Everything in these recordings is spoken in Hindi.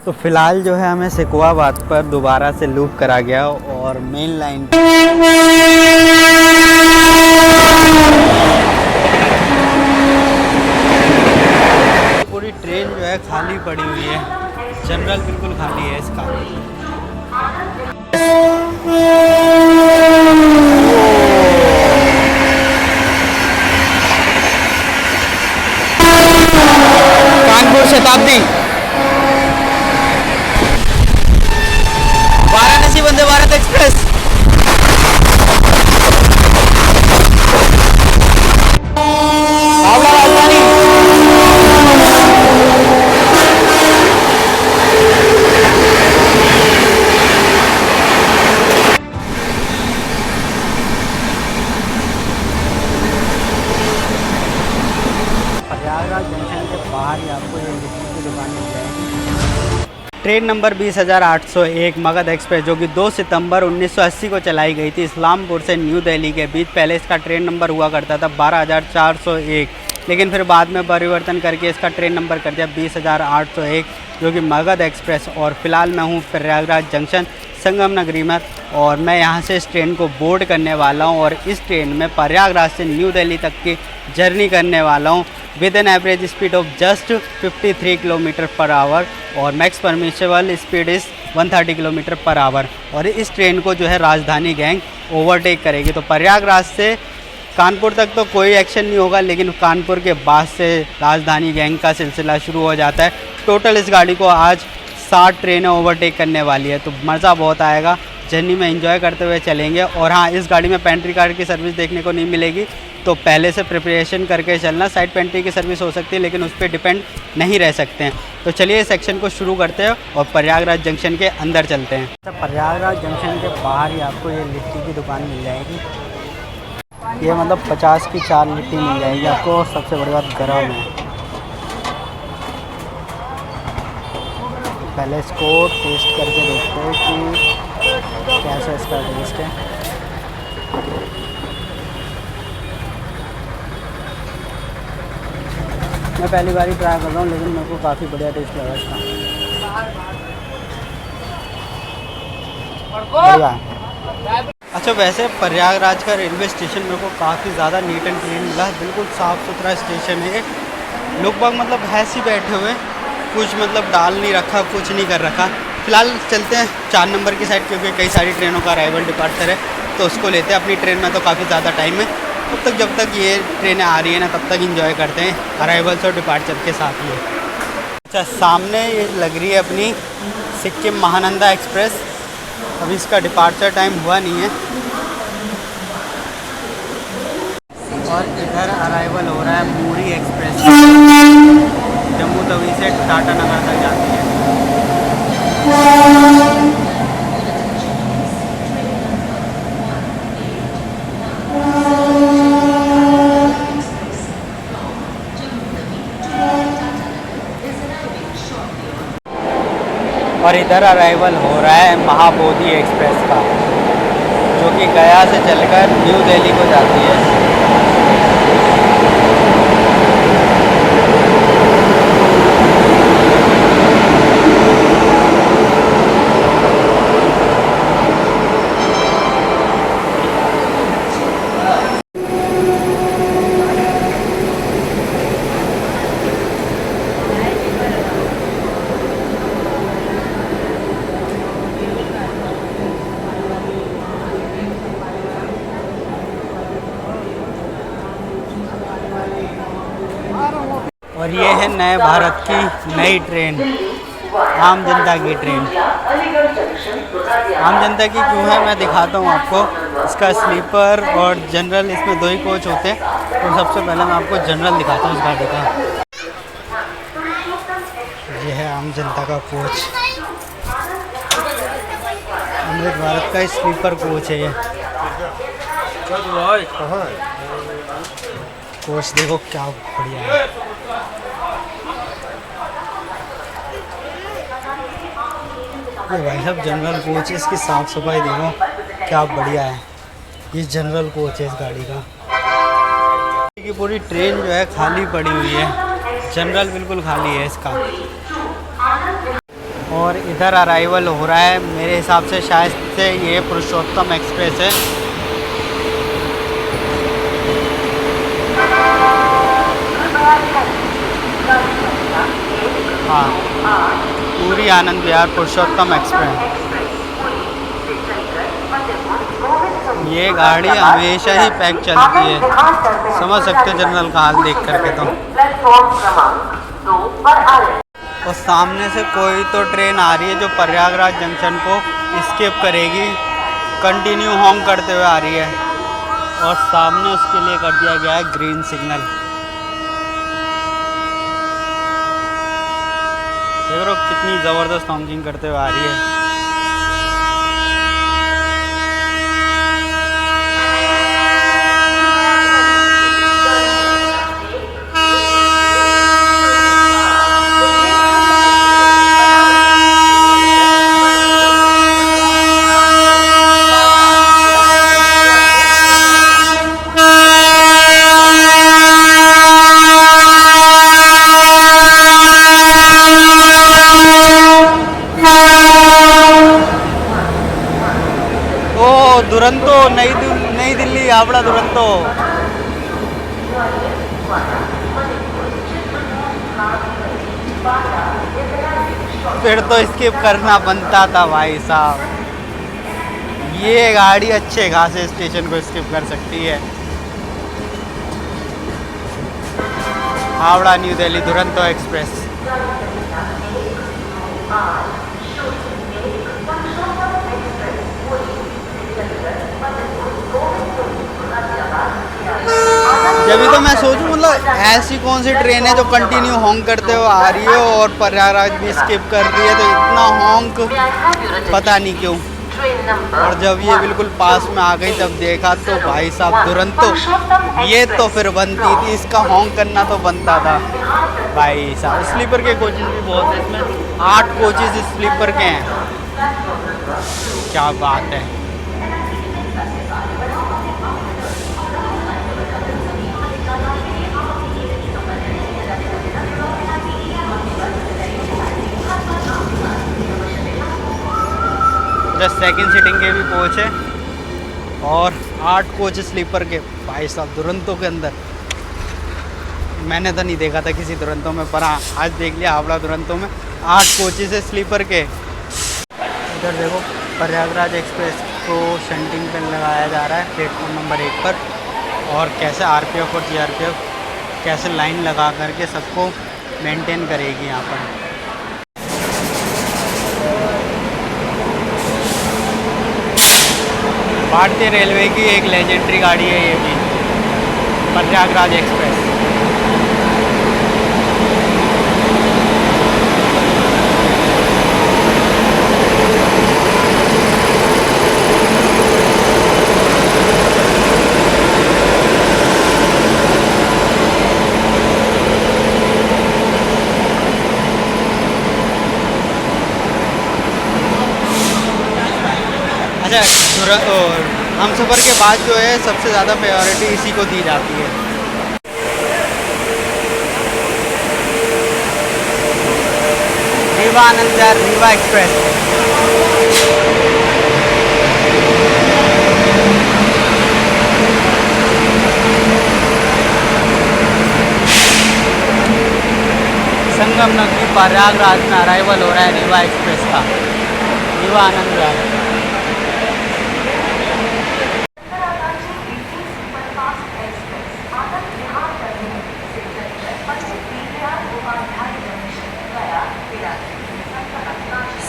तो फिलहाल जो है हमें सिकुआबाद पर दोबारा से लूप करा गया और मेन लाइन पूरी ट्रेन जो है खाली पड़ी हुई है। जनरल बिल्कुल खाली है इसका। कानपुर शताब्दी वाराणसी वंदे भारत एक्सप्रेस। हावड़ा राजधानी। प्रयागराज जंक्शन के बाहर ही आपको ये लिट्टी की दुकान मिल जाएगी। ट्रेन नंबर 20,801 मगध एक्सप्रेस जो कि 2 सितंबर 1980 को चलाई गई थी इस्लामपुर से न्यू दिल्ली के बीच। पहले इसका ट्रेन नंबर हुआ करता था 12,401, लेकिन फिर बाद में परिवर्तन करके इसका ट्रेन नंबर कर दिया 20,801 जो कि मगध एक्सप्रेस। और फिलहाल मैं हूँ प्रयागराज जंक्शन संगम नगरी में और मैं यहाँ से इस ट्रेन को बोर्ड करने वाला हूँ और इस ट्रेन में प्रयागराज से न्यू दिल्ली तक की जर्नी करने वाला हूँ with an average speed of just 53 kilometre per hour और max permissible speed is 130 kilometre per hour. और इस ट्रेन को जो है राजधानी गैंग ओवरटेक करेगी। तो प्रयागराज से कानपुर तक तो कोई एक्शन नहीं होगा, लेकिन कानपुर के बाद से राजधानी गैंग का सिलसिला शुरू हो जाता है। टोटल इस गाड़ी को आज 60 ट्रेनें ओवरटेक करने वाली है, तो मज़ा बहुत आएगा। जर्नी में एंजॉय करते हुए चलेंगे। और हाँ, इस गाड़ी में पेंट्री कार्ड की सर्विस देखने को नहीं मिलेगी, तो पहले से प्रिपरेशन करके चलना। साइड पेंट्री की सर्विस हो सकती है, लेकिन उस पर डिपेंड नहीं रह सकते हैं। तो चलिए इस सेक्शन को शुरू करते हैं और प्रयागराज जंक्शन के अंदर चलते हैं। तो प्रयागराज जंक्शन के बाहर ही आपको ये लिट्टी की दुकान मिल जाएगी। ये मतलब 50 की 4 लिट्टी मिल जाएगी आपको। सबसे बड़ी बात गरम है। पहले इसको टेस्ट करके देखते हैं कि कैसा इसका टेस्ट है। मैं पहली बार ही ट्राई कर रहा हूँ, लेकिन मेरे को काफ़ी बढ़िया टेस्ट लगा इसका। बढ़िया। अच्छा, वैसे प्रयागराज का रेलवे स्टेशन मेरे को काफ़ी ज़्यादा नीट एंड क्लीन मिला। बिल्कुल साफ़ सुथरा स्टेशन है। लोग बाग मतलब ऐसे ही बैठे हुए, कुछ मतलब डाल नहीं रखा, कुछ नहीं कर रखा। फ़िलहाल चलते हैं 4 नंबर की साइड, क्योंकि कई सारी ट्रेनों का अराइवल डिपार्चर है, तो उसको लेते हैं। अपनी ट्रेन में तो काफ़ी ज़्यादा टाइम है, तब तक जब तक ये ट्रेनें आ रही है ना, तब तक इंजॉय करते हैं अराइवल्स और डिपार्चर के साथ ही। अच्छा, सामने ये लग रही है अपनी सिक्किम महानंदा एक्सप्रेस। अभी इसका डिपार्चर टाइम हुआ नहीं है और इधर अराइवल हो रहा है मूरी एक्सप्रेस, जम्मू तवी से टाटा नगर तक जाती है। और इधर अराइवल हो रहा है महाबोधि एक्सप्रेस का, जो कि गया से चलकर न्यू दिल्ली को जाती है। और ये है नए भारत की नई ट्रेन, आम जनता की ट्रेन। आम जनता की क्यों है मैं दिखाता हूँ आपको। इसका स्लीपर और जनरल, इसमें 2 ही कोच होते हैं। तो सबसे पहले मैं आपको जनरल दिखाता हूँ इस गाड़ी का। ये है आम जनता का कोच, अमृत भारत का स्लीपर कोच है ये। कोच देखो क्या बढ़िया है। ये भाई साहब जनरल कोच है, इसकी साफ़ सफाई देखो क्या बढ़िया है। ये जनरल कोच है इस गाड़ी का। की पूरी ट्रेन जो है खाली पड़ी हुई है, जनरल बिल्कुल खाली है इसका। और इधर अराइवल हो रहा है, मेरे हिसाब से शायद से ये पुरुषोत्तम एक्सप्रेस है। हाँ, पूरी आनंद विहार पुरुषोत्तम एक्सप्रेस। ये गाड़ी हमेशा ही पैक चलती है, समझ सकते हो जनरल का हाल देख करके। और सामने से कोई तो ट्रेन आ रही है जो प्रयागराज जंक्शन को स्किप करेगी, कंटिन्यू हॉर्न करते हुए आ रही है। और सामने उसके लिए कर दिया गया है ग्रीन सिग्नल। देख रहे हो कितनी ज़बरदस्त हॉकिंग करते हुए आ रही है। दुरंतो नई दिल्ली हावड़ा दुरंतो। फिर तो स्किप करना बनता था भाई साहब। ये गाड़ी अच्छे खासे स्टेशन को स्किप कर सकती है। Howrah new Delhi Duronto express. जब तो मैं सोचूं मतलब ऐसी कौन सी ट्रेन है जो कंटिन्यू हॉन्क करते हुए आ रही है और प्रयागराज भी स्किप कर रही है, तो इतना हॉन्क पता नहीं क्यों। और जब ये बिल्कुल पास में आ गई तब देखा तो भाई साहब दुरंतो, ये तो फिर बनती थी, इसका हॉन्क करना तो बनता था भाई साहब। स्लीपर के कोचेज भी बहुत है इसमें, 8 कोचेज स्लीपर के हैं, क्या बात है। सेकंड सीटिंग के भी कोच है और 8 कोच स्लीपर के भाई साहब दुरंतो के अंदर। मैंने तो नहीं देखा था किसी दुरंतो में, पर हाँ आज देख लिया हावड़ा दुरंतो में 8 कोचेस है स्लीपर के। इधर देखो प्रयागराज एक्सप्रेस को शंटिंग पे लगाया जा रहा है प्लेटफॉर्म नंबर 1 पर, और कैसे आरपीएफ और जीआरपीएफ कैसे लाइन लगा करके सबको मेंटेन करेगी यहाँ पर। भारतीय रेलवे की एक लेजेंडरी गाड़ी है ये भी, प्रयागराज एक्सप्रेस। अच्छा, हमसफ़र के बाद जो है सबसे ज़्यादा प्रायोरिटी इसी को दी जाती है। रीवा आनंद विहार रीवा एक्सप्रेस। संगम नगरी प्रयागराज में अराइवल हो रहा है रीवा एक्सप्रेस का, रीवा आनंद विहार।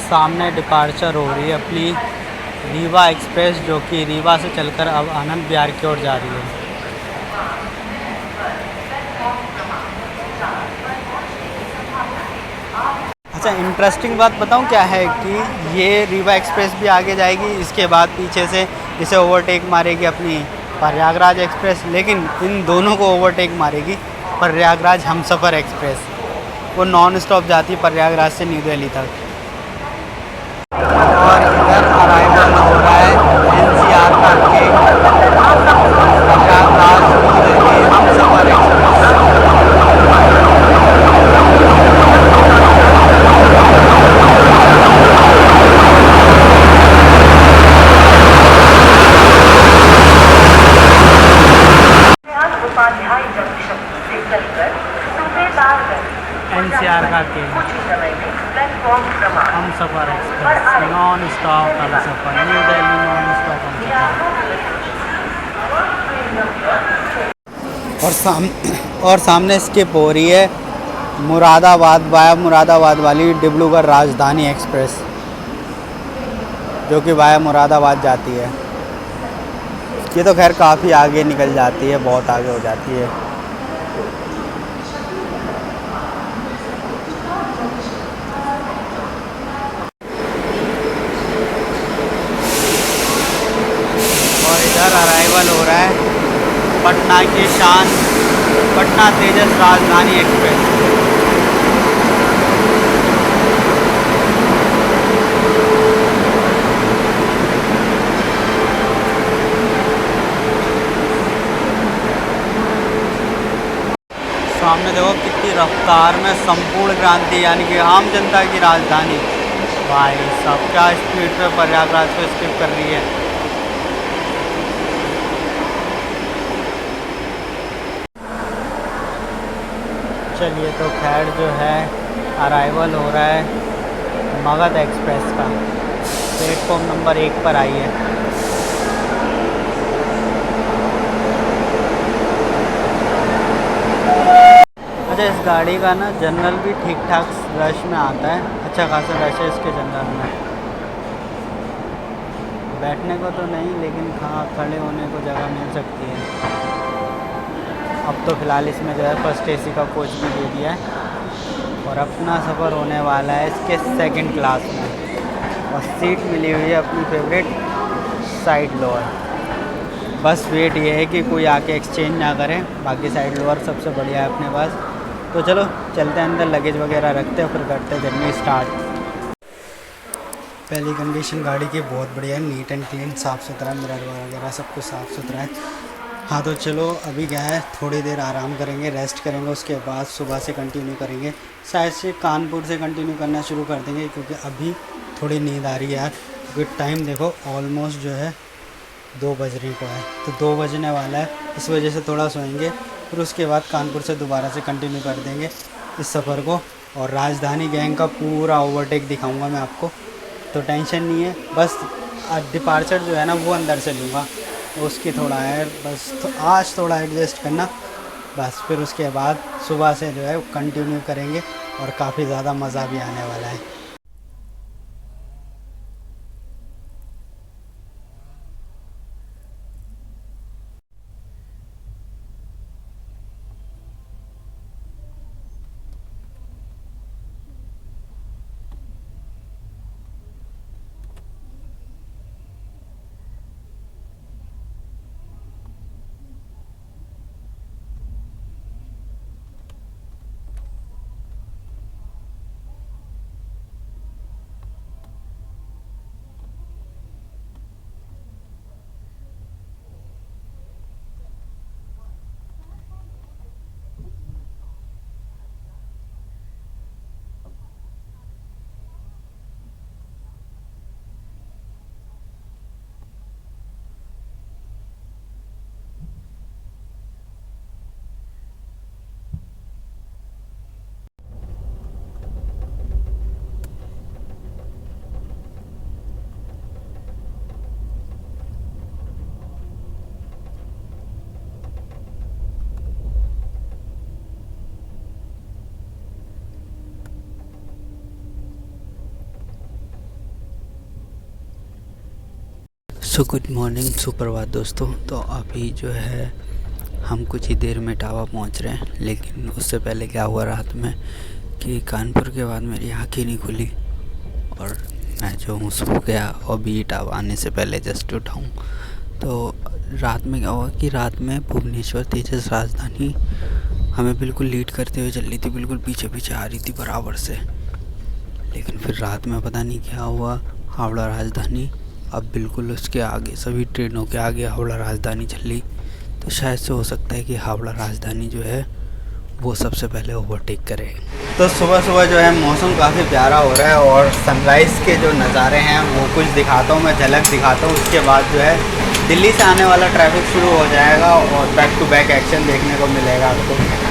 सामने डिपार्चर हो रही है अपनी रीवा एक्सप्रेस, जो कि रीवा से चलकर अब आनंद विहार की ओर जा रही है। अच्छा, इंटरेस्टिंग बात बताऊं क्या है कि ये रीवा एक्सप्रेस भी आगे जाएगी, इसके बाद पीछे से इसे ओवरटेक मारेगी अपनी प्रयागराज एक्सप्रेस, लेकिन इन दोनों को ओवरटेक मारेगी प्रयागराज हमसफ़र एक्सप्रेस। वो नॉन स्टॉप जाती है प्रयागराज से न्यू दिल्ली तक। और इधर अराइवल हो रहा है एनसीआर का प्रयागराज न्यू दिल्ली हमसफ़र एक्सप्रेस। हम सफ़र एक्सप्रेस नॉन स्टॉप हम सफ़र, न्यू दिल्ली नॉन स्टॉप हम सफ़र। और सामने स्किप हो रही है मुरादाबाद वाया मुरादाबाद वाली डिब्रूगढ़ राजधानी एक्सप्रेस, जो कि वाया मुरादाबाद जाती है। ये तो खैर काफ़ी आगे निकल जाती है, बहुत आगे हो जाती है। और इधर अराइवल हो रहा है पटना की शान पटना तेजस राजधानी एक्सप्रेस। सामने देखो कितनी रफ्तार में संपूर्ण क्रांति यानी कि आम जनता की राजधानी, भाई सब क्या स्पीड पे प्रयागराज को स्किप कर रही है। चलिए तो खैर जो है अराइवल हो रहा है मगध एक्सप्रेस का, प्लेटफॉर्म नंबर 1 पर आई है। अच्छा, इस गाड़ी का ना जनरल भी ठीक ठाक रश में आता है, अच्छा खासा रश है इसके जनरल में। बैठने को तो नहीं, लेकिन हाँ खड़े होने को जगह मिल सकती है। अब तो फ़िलहाल इसमें जो है फर्स्ट एसी का कोच भी दे दिया है और अपना सफ़र होने वाला है इसके सेकंड क्लास में, और सीट मिली हुई है अपनी फेवरेट साइड लोअर। बस वेट ये है कि कोई आके एक्सचेंज ना करे, बाकी साइड लोअर सबसे बढ़िया है अपने पास। तो चलो चलते हैं अंदर, लगेज वगैरह रखते हैं, फिर करते हैं जर्नी स्टार्ट। पहली कंडीशन गाड़ी की बहुत बढ़िया है, नीट एंड क्लीन, साफ़ सुथरा, मिरर वगैरह सब कुछ साफ़ सुथरा है। हाँ तो चलो अभी क्या है, थोड़ी देर आराम करेंगे, रेस्ट करेंगे, उसके बाद सुबह से कंटिन्यू करेंगे। शायद से कानपुर से कंटिन्यू करना शुरू कर देंगे, क्योंकि अभी थोड़ी नींद आ रही है यार। क्योंकि टाइम देखो ऑलमोस्ट जो है 2 बजने को है, तो 2 बजने वाला है, इस वजह से थोड़ा सोएंगे। फिर उसके बाद कानपुर से दोबारा से कंटिन्यू कर देंगे इस सफ़र को, और राजधानी गैंग का पूरा ओवरटेक दिखाऊंगा मैं आपको, तो टेंशन नहीं है। बस डिपार्चर जो है ना वो अंदर से लूँगा, उसकी थोड़ा है बस, तो आज थोड़ा एडजस्ट करना बस। फिर उसके बाद सुबह से जो है कंटिन्यू करेंगे और काफ़ी ज़्यादा मज़ा भी आने वाला है। सो गुड मॉर्निंग, सुप्रभात दोस्तों। तो अभी जो है हम कुछ ही देर में इटावा पहुंच रहे हैं, लेकिन उससे पहले क्या हुआ रात में कि कानपुर के बाद मेरी आँखें नहीं खुली और मैं जो हूँ सो गया, और भी इटावा आने से पहले जस्ट उठा हूँ। तो रात में क्या हुआ कि रात में भुवनेश्वर तेजस राजधानी हमें बिल्कुल लीड करते हुए चल रही थी, बिल्कुल पीछे पीछे आ रही थी बराबर से। लेकिन फिर रात में पता नहीं क्या हुआ, हावड़ा राजधानी अब बिल्कुल उसके आगे, सभी ट्रेनों के आगे हावड़ा राजधानी चल रही। तो शायद से हो सकता है कि हावड़ा राजधानी जो है वो सबसे पहले ओवरटेक करे। तो सुबह सुबह जो है मौसम काफ़ी प्यारा हो रहा है, और सनराइज़ के जो नज़ारे हैं वो कुछ दिखाता हूँ मैं, झलक दिखाता हूँ। उसके बाद जो है दिल्ली से आने वाला ट्रैफिक शुरू हो जाएगा और बैक टू बैक एक्शन देखने को मिलेगा आपको।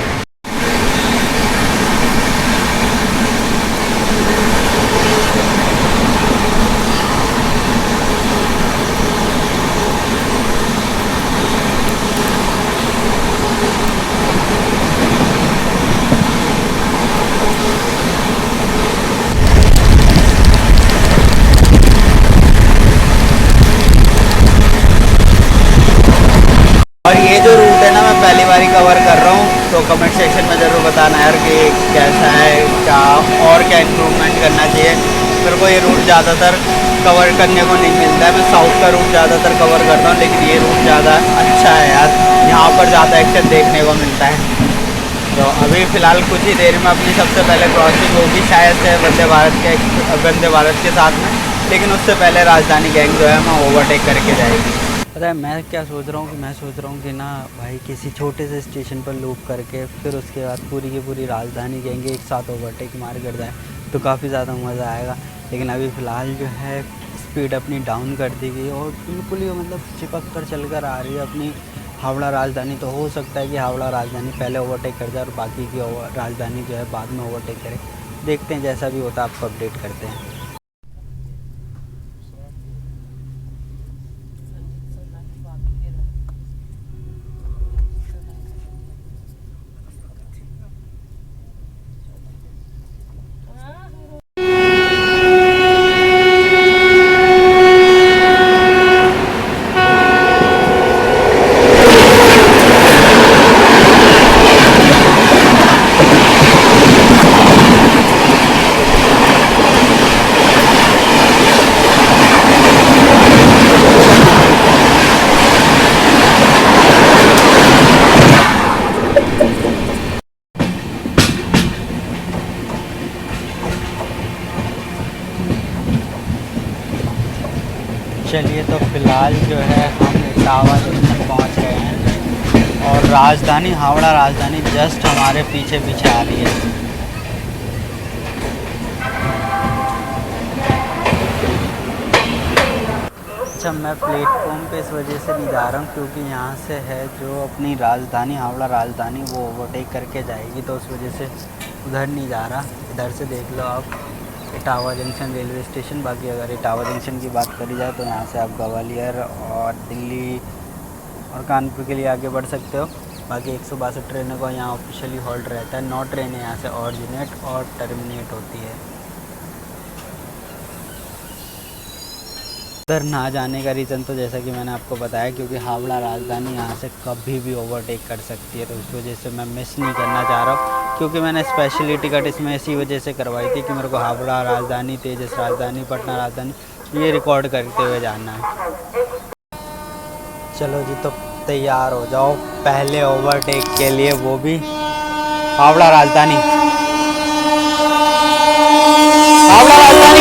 बार ही कवर कर रहा हूँ, तो कमेंट सेक्शन में ज़रूर बताना यार कि कैसा है, क्या और क्या इम्प्रूवमेंट करना चाहिए। मेरे को ये रूट ज़्यादातर कवर करने को नहीं मिलता है। मैं साउथ का रूट ज़्यादातर कवर करता हूँ, लेकिन ये रूट ज़्यादा अच्छा है यार, यहाँ पर ज़्यादा एक्शन देखने को मिलता है। तो अभी फ़िलहाल कुछ ही देर में अपनी सबसे पहले क्रॉसिंग होगी शायद से वंदे भारत के साथ में, लेकिन उससे पहले राजधानी गैंग जो है मैं ओवरटेक करके जाएगी। पता है मैं क्या सोच रहा हूँ कि मैं सोच रहा हूँ कि ना भाई किसी छोटे से स्टेशन पर लूप करके फिर उसके बाद पूरी की पूरी राजधानी गैंग एक साथ ओवरटेक मार कर जाए तो काफ़ी ज़्यादा मज़ा आएगा। लेकिन अभी फ़िलहाल जो है स्पीड अपनी डाउन कर दी गई और बिल्कुल ही मतलब चिपक कर चल कर आ रही है अपनी हावड़ा राजधानी। तो हो सकता है कि हावड़ा राजधानी पहले ओवरटेक कर जाए और बाकी की राजधानी जो है बाद में ओवरटेक करे। देखते हैं, जैसा भी होता है आपको अपडेट करते हैं। चलिए तो फ़िलहाल जो है हम इटावा जंक्शन पहुँच गए हैं और राजधानी हावड़ा राजधानी जस्ट हमारे पीछे पीछे आ रही है। अच्छा, मैं प्लेटफॉर्म पे इस वजह से नहीं जा रहा हूँ क्योंकि यहाँ से है जो अपनी राजधानी हावड़ा राजधानी वो ओवरटेक करके जाएगी, तो उस वजह से उधर नहीं जा रहा। इधर से देख लो आप इटावा जंक्शन रेलवे स्टेशन। बाकी अगर इटावा जंक्शन की बात करी जाए तो यहाँ से आप ग्वालियर और दिल्ली और कानपुर के लिए आगे बढ़ सकते हो। बाकी 162 ट्रेनों का यहाँ ऑफिशियली हॉल्ट रहता है। 9 ट्रेनें यहाँ से ऑरिजिनेट और टर्मिनेट होती है। उधर ना जाने का रीज़न तो जैसा कि मैंने आपको बताया क्योंकि हावड़ा राजधानी यहाँ से कभी भी ओवरटेक कर सकती है, तो इस वजह से मैं मिस नहीं करना चाह रहा हूँ। क्योंकि मैंने स्पेशली टिकट इसमें इसी वजह से करवाई थी कि मेरे को हावड़ा राजधानी, तेजस राजधानी, पटना राजधानी ये रिकॉर्ड करते हुए जाना है। चलो जी, तो तैयार हो जाओ पहले ओवरटेक के लिए, वो भी हावड़ा राजधानी। हावड़ा राजधानी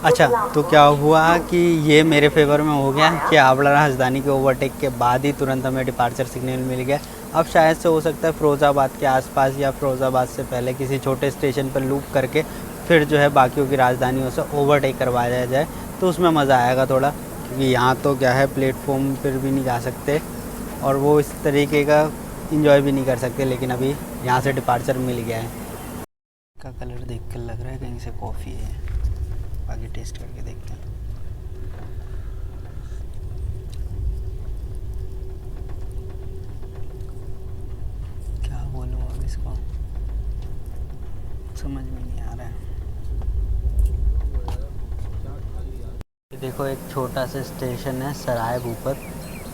अच्छा, तो क्या हुआ कि ये मेरे फेवर में हो गया कि हावड़ा राजधानी के ओवरटेक के बाद ही तुरंत हमें डिपार्चर सिग्नल मिल गया। अब शायद से हो सकता है फ़िरोज़ाबाद के आसपास या फ़िरोज़ाबाद से पहले किसी छोटे स्टेशन पर लूप करके फिर जो है बाकियों की राजधानियों से ओवरटेक करवाया जाए, तो उसमें मज़ा आएगा थोड़ा। क्योंकि यहाँ तो क्या है प्लेटफॉर्म पर भी नहीं जा सकते और वो इस तरीके का इंजॉय भी नहीं कर सकते, लेकिन अभी यहाँ से डिपार्चर मिल गया है। का कलर देख कर लग रहा है कहीं से कॉफ़ी है, आगे टेस्ट करके देखते हैं। क्या बोलूँ अब इसको, समझ में नहीं आ रहा है। देखो एक छोटा सा स्टेशन है सराय भूपत,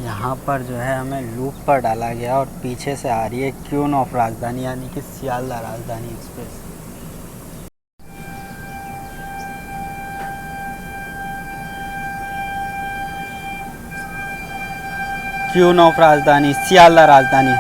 यहाँ पर जो है हमें लूप पर डाला गया और पीछे से आ रही है क्यून ऑफ राजधानी यानी कि सियालदा राजधानी एक्सप्रेस। क्यून ऑफ राजधानी, सियालदा राजधानी।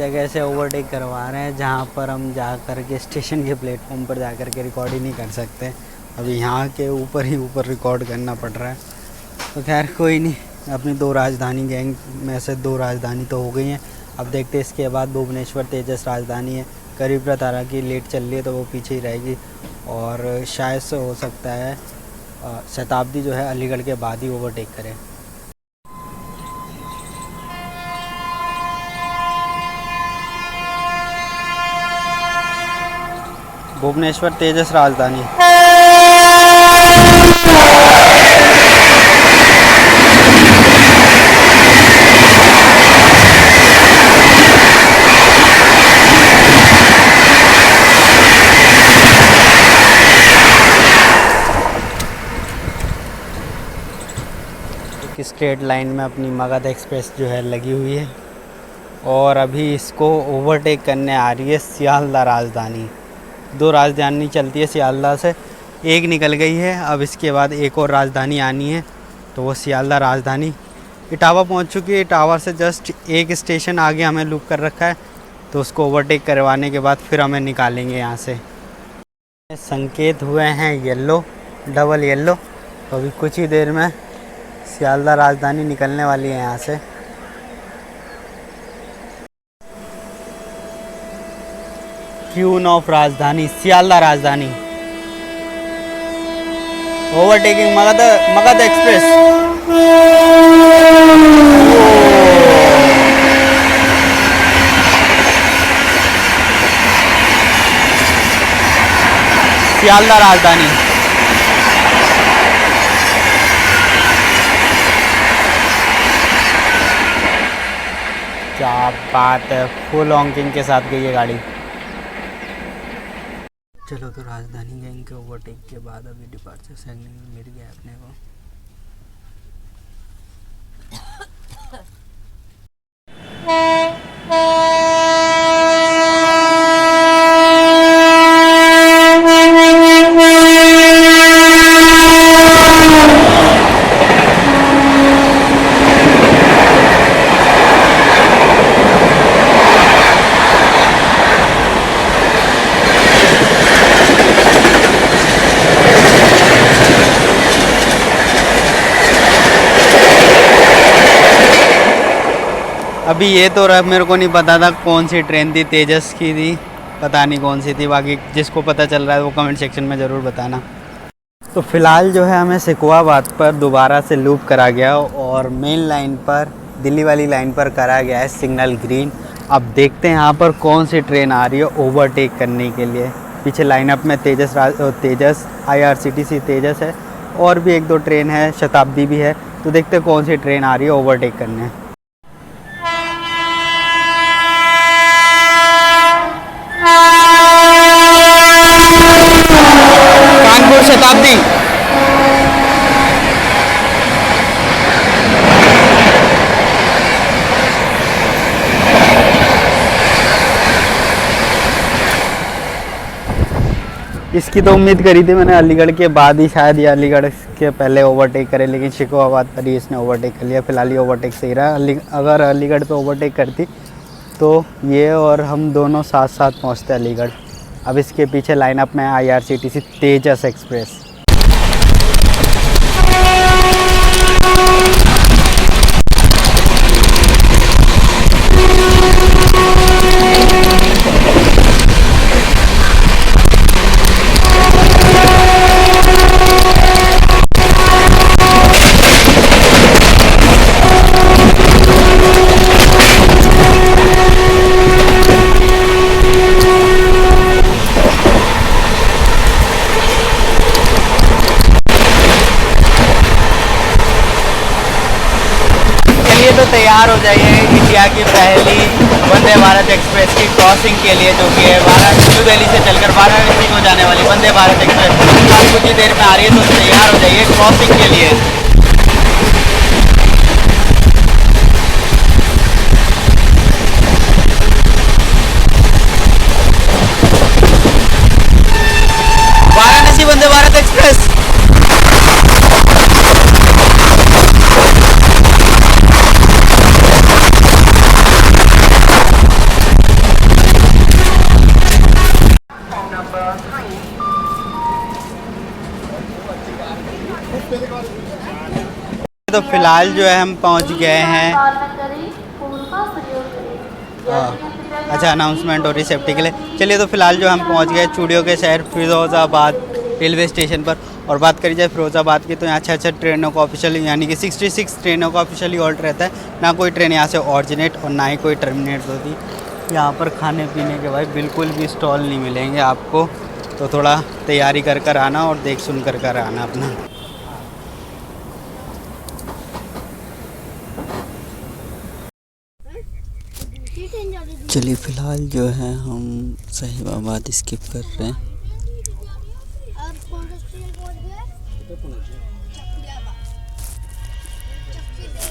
जगह से ओवरटेक करवा रहे हैं जहाँ पर हम जा कर के स्टेशन के प्लेटफॉर्म पर जा कर के रिकॉर्ड ही नहीं कर सकते। अभी यहाँ के ऊपर ही ऊपर रिकॉर्ड करना पड़ रहा है। तो खैर कोई नहीं, अपनी 2 राजधानी गैंग में से 2 राजधानी तो हो गई हैं। अब देखते हैं इसके बाद भुवनेश्वर तेजस राजधानी है, करीब तारा की लेट चल रही है तो वो पीछे ही रहेगी। और शायद से हो सकता है शताब्दी जो है अलीगढ़ के बाद ही ओवरटेक करे। भुवनेश्वर तेजस राजधानी। स्ट्रेट लाइन में अपनी मगध एक्सप्रेस जो है लगी हुई है और अभी इसको ओवरटेक करने आ रही है सियालदह राजधानी। 2 राजधानी चलती है सियालदह से, एक निकल गई है, अब इसके बाद एक और राजधानी आनी है तो वो सियालदह राजधानी इटावा पहुंच चुकी है। इटावा से जस्ट एक स्टेशन आगे हमें लूप कर रखा है तो उसको ओवरटेक करवाने के बाद फिर हमें निकालेंगे यहाँ से। संकेत हुए हैं येलो, डबल येलो, तो अभी कुछ ही देर में सियालदह राजधानी निकलने वाली है यहाँ से। क्यून ऑफ राजधानी सियालदह राजधानी, ओवरटेकिंग मगध एक्सप्रेस। सियालदह राजधानी। क्या बात है, फुल ऑनकिंग के साथ गई है गाड़ी। चलो तो राजधानी गैंग के ओवरटेक के बाद अभी डिपार्चर सिग्नल मिल गया अपने को। अभी ये तो मेरे को नहीं पता था कौन सी ट्रेन थी, तेजस की थी, पता नहीं कौन सी थी। बाकी जिसको पता चल रहा है वो कमेंट सेक्शन में ज़रूर बताना। तो फ़िलहाल जो है हमें सिकुआबाद पर दोबारा से लूप करा गया और मेन लाइन पर, दिल्ली वाली लाइन पर करा गया है सिग्नल ग्रीन। अब देखते हैं यहाँ पर कौन सी ट्रेन आ रही है ओवरटेक करने के लिए। पीछे लाइनअप में तेजस IRCTC तेजस है और भी 1-2 ट्रेन है, शताब्दी भी है। तो देखते हैं कौन सी ट्रेन आ रही है ओवरटेक करने। कानपुर शताब्दी। इसकी तो उम्मीद करी थी मैंने अलीगढ़ के बाद ही शायद, या अलीगढ़ के पहले ओवरटेक करे, लेकिन शिकोहाबाद पर ही इसने ओवरटेक कर लिया। फिलहाल ये ओवरटेक सही रहा। अगर अलीगढ़ पे ओवरटेक करती तो ये और हम दोनों साथ साथ पहुंचते अलीगढ़। अब इसके पीछे लाइनअप में IRCTC तेजस एक्सप्रेस। तो तैयार हो जाइए इंडिया की पहली वंदे भारत एक्सप्रेस की क्रॉसिंग के लिए, जो कि है न्यू दिल्ली से चलकर वाराणसी को जाने वाली वंदे भारत एक्सप्रेस। कुछ ही देर में आ रही है, तो तैयार हो जाइए क्रॉसिंग के लिए। वाराणसी वंदे भारत एक्सप्रेस। तो फिलहाल जो है हम पहुंच गए हैं। अच्छा, अनाउंसमेंट और सेफ्टी के लिए। चलिए, तो फिलहाल जो हम पहुंच गए चूड़ियों के शहर फिरोज़ाबाद रेलवे स्टेशन पर। और बात करी जाए फिरोज़ाबाद की, तो यहाँ अच्छा ट्रेनों का ऑफिशियली यानी कि 66 ट्रेनों का ऑफिशियली हॉल्ट रहता है। ना कोई ट्रेन यहाँ से ऑरिजिनेट और ना ही कोई टर्मिनेट होती। यहाँ पर खाने पीने के भाई बिल्कुल भी स्टॉल नहीं मिलेंगे आपको, तो थोड़ा तैयारी कर कर आना और देख सुन कर आना अपना। चलिए, फ़िलहाल जो है हम साहिबाबाद स्किप कर रहे हैं।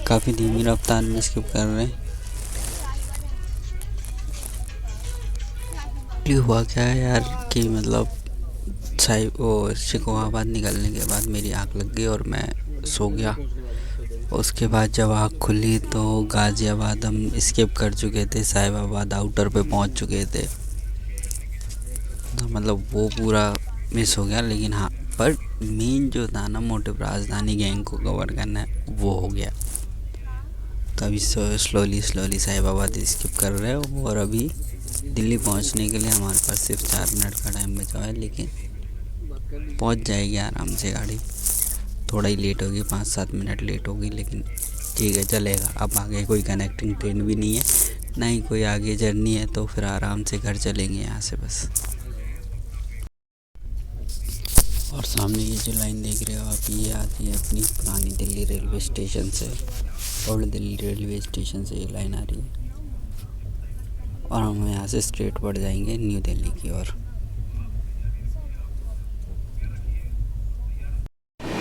काफ़ी धीमी रफ्तार में स्किप कर रहे हैं। हुआ क्या है यार कि मतलब शिकोहाबाद निकलने के बाद मेरी आँख लग गई और मैं सो गया। उसके बाद जब आँख खुली तो गाज़ियाबाद हम स्किप कर चुके थे, साहिबाबाद आउटर पे पहुंच चुके थे। तो मतलब वो पूरा मिस हो गया। लेकिन हाँ, पर मेन जो था ना मोटिव राजधानी गैंग को कवर करना है, वो हो गया। तो अभी स्लोली साहिबाबाद स्किप कर रहे हो। और अभी दिल्ली पहुंचने के लिए हमारे पास सिर्फ 4 मिनट का टाइम बचा है, लेकिन पहुंच जाएगी आराम से गाड़ी। थोड़ा ही लेट होगी, 5-7 मिनट लेट होगी, लेकिन ठीक है, चलेगा। अब आगे कोई कनेक्टिंग ट्रेन भी नहीं है, ना ही कोई आगे जर्नी है, तो फिर आराम से घर चलेंगे यहाँ से बस। और सामने ये जो लाइन देख रहे हो आप, ये आती है अपनी पुरानी दिल्ली रेलवे स्टेशन से। ओल्ड दिल्ली रेलवे स्टेशन से ये लाइन आ रही है और हम यहाँ से स्ट्रेट बढ़ जाएंगे न्यू दिल्ली की ओर।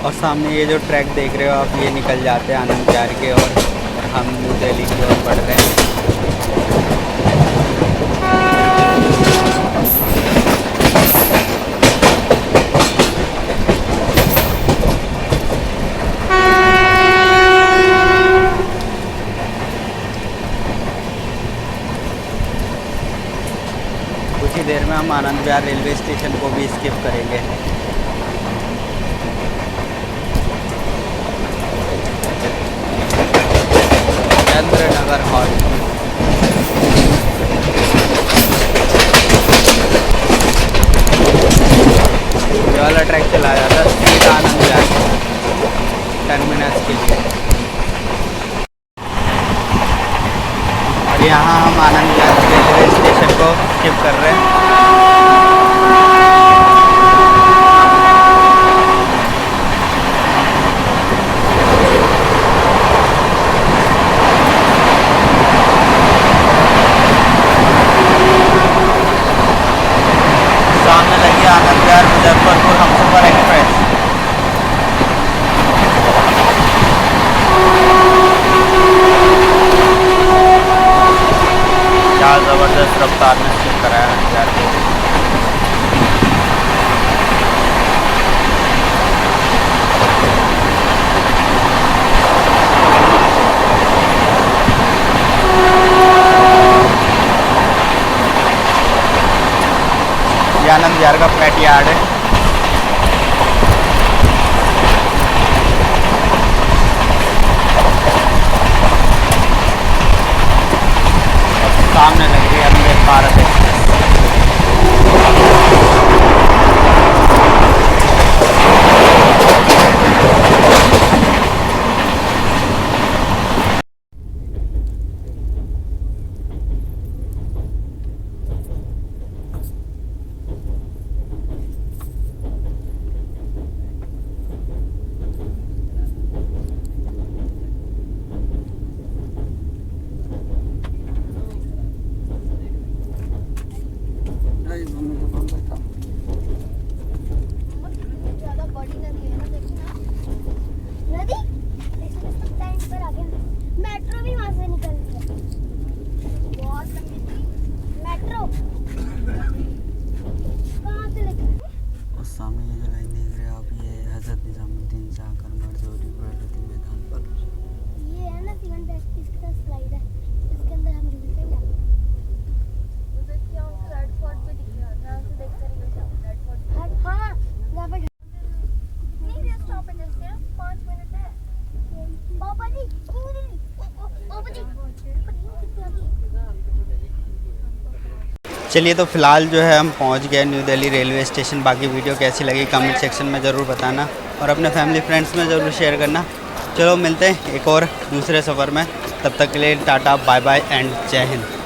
और सामने ये जो ट्रैक देख रहे हो आप, ये निकल जाते हैं आनंद विहार के और हम न्यू दिल्ली की ओर बढ़ रहे हैं। कुछ ही देर में हम आनंद विहार रेलवे स्टेशन को भी स्किप करेंगे। चंद्रनगर हॉल। ये वाला ट्रैक चला जाता है सीधा आनंद विहार टर्मिनस के लिए। और यहाँ हम आनंद विहार रेलवे स्टेशन को स्किप कर रहे हैं। सामने लगी आनंद विहार मुजफ्फरपुर हमसफर एक्सप्रेस। क्या ज़बरदस्त रफ्तार में स्किप कराया आनंद विहार को। आनंद विहार का फ्लैट यार्ड है। सामने लग रही है वंदे भारत एक्सप्रेस। चलिए तो फ़िलहाल जो है हम पहुंच गए न्यू दिल्ली रेलवे स्टेशन। बाकी वीडियो कैसी लगी कमेंट सेक्शन में ज़रूर बताना और अपने फैमिली फ्रेंड्स में ज़रूर शेयर करना। चलो मिलते हैं एक और दूसरे सफ़र में, तब तक के लिए टाटा बाय बाय एंड जय हिंद।